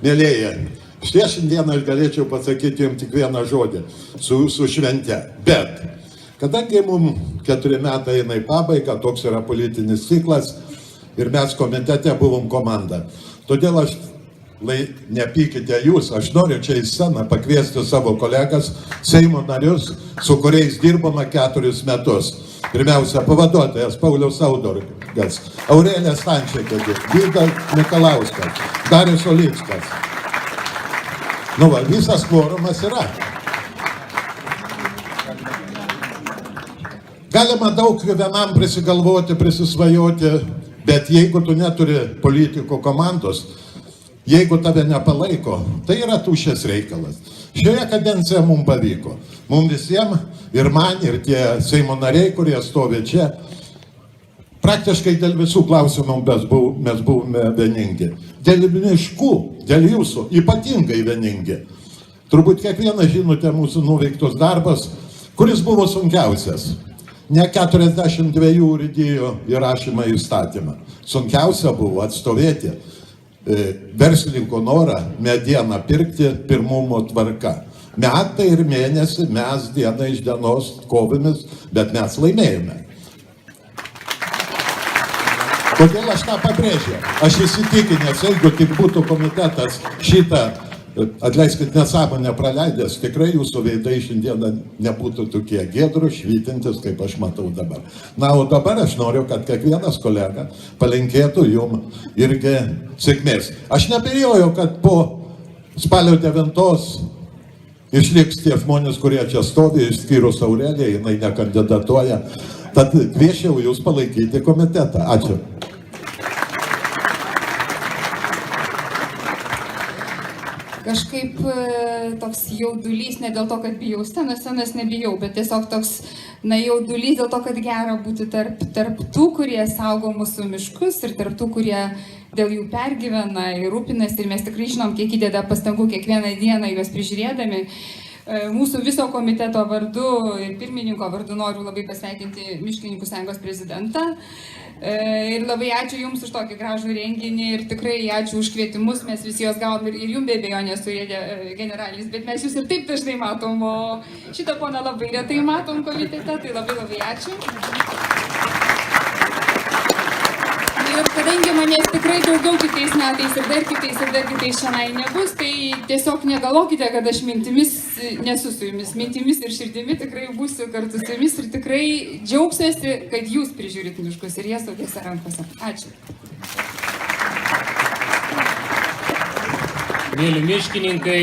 Mėlėjai, štai šiandieną aš galėčiau pasakyti jums tik vieną žodį su jūsų švente. Bet, kadangi mums 4 metai eina į pabaigą, toks yra politinis ciklas ir mes komitete buvom komanda. Todėl aš, nepykite jūs, aš noriu čia į sceną pakviesti savo kolegas, Seimo narius, su kuriais dirbama 4 metus. Pirmiausia, pavaduotojas Paulius Saudargas, Aurelija Stančiakė, Vydas Mikalauskas, Darius Olickas. Nu va, visas kvorumas yra. Galima daug vienam prisigalvoti, prisisvajoti, bet jeigu tu neturi politikų komandos, jeigu tave nepalaiko, tai yra tuščias reikalas. Šioje kadencijoje mums pavyko. Mums visiems, ir man, ir tie Seimo nariai, kurie stovi čia, praktiškai dėl visų klausimų mes buvome vieningi. Dėl miškų, dėl jūsų, ypatingai vieningi. Turbūt kiekvieną žinote mūsų nuveiktus darbas, kuris buvo sunkiausias. Ne 42 urėdijų įrašymą į įstatymą. Sunkiausia buvo atstovėti verslininko norą medieną pirkti pirmumo tvarka. Metai ir mėnesį mes dieną iš dienos kovėmis, bet mes laimėjome. Kodėl aš tą pabrėžiu? Aš įsitikinęs, jeigu tik būtų komitetas šitą, atleiskit, nesąmonę praleidęs, tikrai jūsų veidai šiandieną nebūtų tokie giedrų, švytintis, kaip aš matau dabar. Na, o dabar aš noriu, kad kiekvienas kolega palinkėtų jum irgi sėkmės. Aš nebejoju, kad po spalio 9 išliks tie žmonės, kurie čia stovi, išskyrus Aureliją, jinai nekandidatuoja. Tad kviečiau jūs palaikyti komitetą. Ačiū. Kažkaip toks jaudulys, ne dėl to, kad bijau scenos nebijau, bet tiesiog toks, jaudulys dėl to, kad gera būti tarp tų, kurie saugo mūsų miškus ir tarp tų, kurie dėl jų pergyvena ir rūpinasi ir mes tikrai žinom, kiek įdeda pastangų kiekvieną dieną juos prižiūrėdami. Mūsų viso komiteto vardu ir pirmininko vardu noriu labai pasveikinti Miškininkų sąjungos prezidentą. Ir labai ačiū Jums už tokį gražų renginį ir tikrai ačiū už kvietimus, mes visi juos gavom ir Jums be abejonės surėdė generalinis, bet mes Jūs ir taip dažnai matom, o šitą poną labai retai matom komitete, tai labai ačiū. Ir kadangi manęs tikrai daugiau kitais metais ir dar kitais šiandien nebus, tai tiesiog negalvokite, kad aš mintimis nesu su Jumis, mintimis ir širdimi tikrai būsiu kartu su Jumis ir tikrai džiaugsiuosi, kad Jūs prižiūrit miškus ir jie saugiuose rankose. Ačiū. Mėly miškininkai,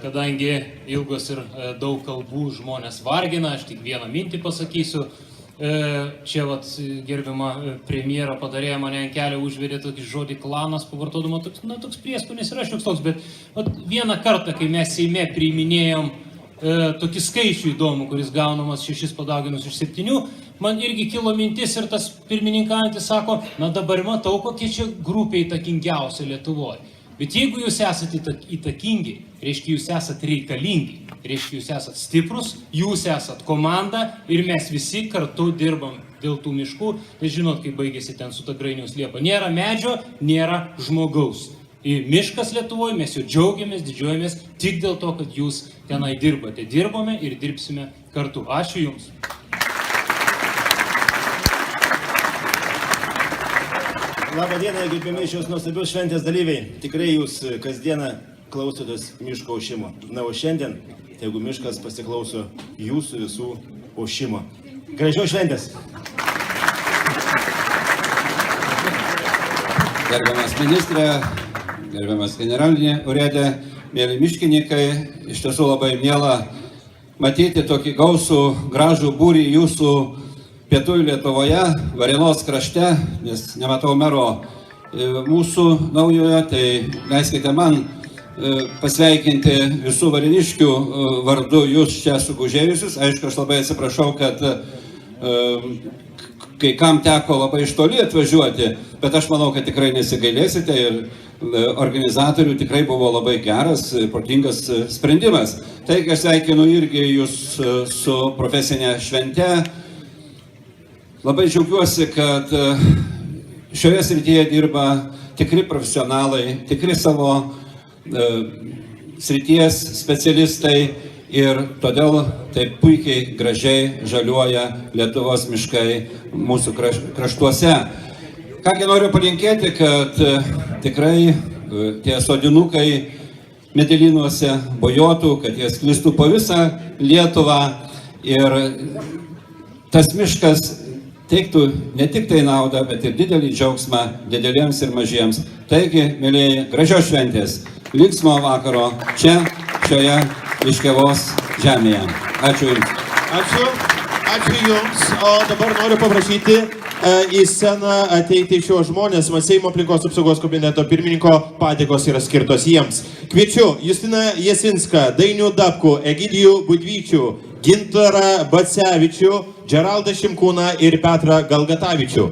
kadangi ilgos ir daug kalbų žmonės vargina, aš tik vieną mintį pasakysiu. Čia gerbiama premjera padarėjo mane ant kelio, užvedė tokį žodį klanas, pavartodama toks prieskonis yra šioks toks, bet vieną kartą, kai mes Seime priiminėjom tokį skaičių įdomų, kuris gaunamas 6 padauginus iš 7, man irgi kilo mintis ir tas pirmininkaujantis sako, dabar matau, kokie čia grupė įtakingiausia Lietuvoje. Bet jeigu jūs esate įtakingi, reiškia jūs esate reikalingi, reiškia jūs esate stiprus, jūs esate komanda ir mes visi kartu dirbam dėl tų miškų. Tai žinot, kaip baigėsi ten su ta Grainiaus liepa. Nėra medžio, nėra žmogaus. Ir miškas Lietuvoje, mes jau džiaugiamės, didžiuojamės tik dėl to, kad jūs tenai dirbate. Dirbame ir dirbsime kartu. Ačiū Jums. Labą dieną, gerbiami šios nuostabios šventės dalyviai. Tikrai jūs kasdieną klausotės miško ošimo. Na, o šiandien, jeigu miškas pasiklauso jūsų visų ošimo. Gražios šventės. Gerbiamas ministrė, gerbiamas generalinė urėdė, mėly miškininkai, iš tiesų labai miela matyti tokį gausų, gražų būrį jūsų Pietų Lietuvoje, Varėnos krašte, nes nematau mero mūsų naujoje, tai leiskite man pasveikinti visų varėniškių vardu jūs čia sugužėjusius. Aišku, aš labai atsiprašau, kad kai kam teko labai iš toli atvažiuoti, bet aš manau, kad tikrai nesigailėsite ir organizatorių tikrai buvo labai geras, protingas sprendimas. Taigi aš sveikinu irgi jūs su profesinė švente. Labai džiaugiuosi, kad šioje srityje dirba tikri profesionalai, tikri savo srities specialistai ir todėl taip puikiai gražiai žaliuoja Lietuvos miškai mūsų kraštuose. Kągi noriu palinkėti, kad tikrai tie sodinukai medelynuose bojotų, kad jie sklistų po visą Lietuvą ir tas miškas teiktų ne tik tai naudą, bet ir didelį džiaugsmą dideliems ir mažiems. Taigi, mėlyjeji, gražios šventės, linksmo vakaro čia, šioje Liškiavos žemėje. Ačiū Jums. Ačiū Jums. O dabar noriu paprašyti į sceną ateiti šios žmonės. Seimo aplinkos apsaugos komiteto pirmininko padėkos yra skirtos jiems. Kviečiu Justiną Jasinską, Dainių Dabkų, Egidijų Budvyčių, Gintarą Bacevičių, Džeraldą Šimkūną ir Petrą Galgatavičių.